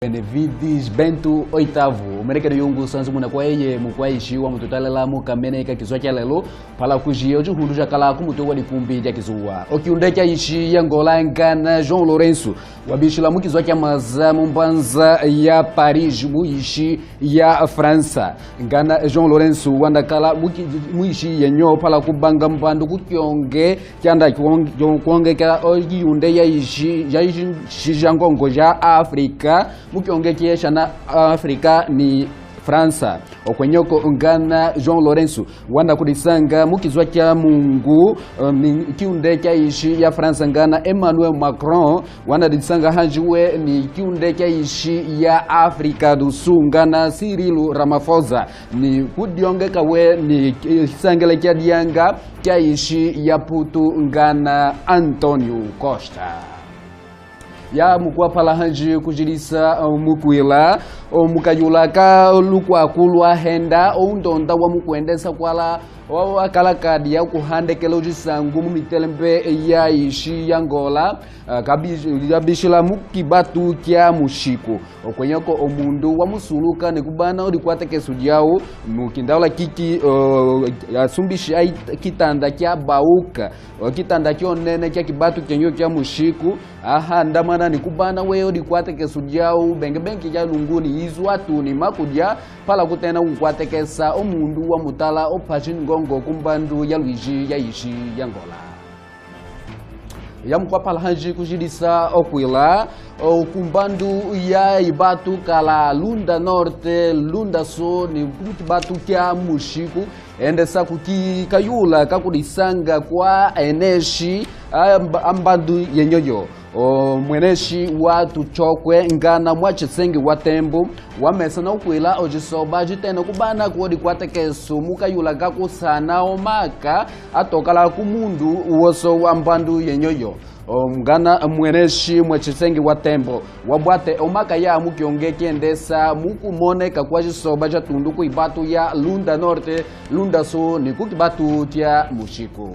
Benevides Bento oitavo umerekera yungu sanzu muna kwa yeye mukwaishi wa mututalela mukameneka kizwa kya lelo pala kujia ujuhundu jakala kumutowa likumbi ja kizuwa okiunde kya ishi ya Angola ngana João Lourenço wabishila mukizwa kya maza mumbanza ya Paris muishi ya França ngana João Lourenço wandakala muishi ya nyo pala kubanga mbandu kukyonge kyanda kuonge ka okiunde ya ishi jangongo ja Afrika mukionge kiesha na Afrika ni França okwenyoko ngana João Lourenço wanda kudisanga mukizwa kya Mungu kiunde kya ishi ya França ngana Emmanuel Macron wanda disanga hanjiwe ni kiunde kya ishi ya Afrika do Sul ngana Cyril Ramaphosa ni kudionge kawe ni sangele kya dianga kya ishi ya Putu ngana Antonio Costa ya mukwa pala hanji kujilisa mukwila mukayulaka lukwa kulwa henda undonda wa mukwendesa kwala wakala kadi ya kuhandekela ujisangu mumitelembe ya ishi ya Angola kabishila mukibatu kya mushiko okwenyako omundu wa musuluka nekubana odikwata kesujao mukindaula kiki asumbishi kitanda kya bauka kitanda kyonene kya kibatu kenyo kya mushiku ndamana nikubana weyo dikwata kesujao bengebenki kya lunguni izwatu ni makudya pala kutena kukwata kesa omundu wa mutala opashin ngongo kumbandu ya Luigi ya ishi ya Angola ya mukwa pala hanji kujilisa okwila kumbandu ya ibatu kala Lunda Norte Lunda Sul ni kutibatu kya mushiku endesa kukikayula kakudisanga kwa eneshi ambandu yenyoyo mweneshi wa tuchokwe ngana mwachisengi wa tembo wamesa na ukwila ojisoba jitena kubana kuodi kwatekesu mukayula kakusana omaka atokala kumundu uwoso wa mbandu yenyoyo ngana mweneshi mwachisengi wa tembo wabwate omaka ya mukionge kiendesa mukumoneka kwa jisoba jatundu kuibatu ya Lunda Norte Lunda Sul ni kukibatu tia mushiku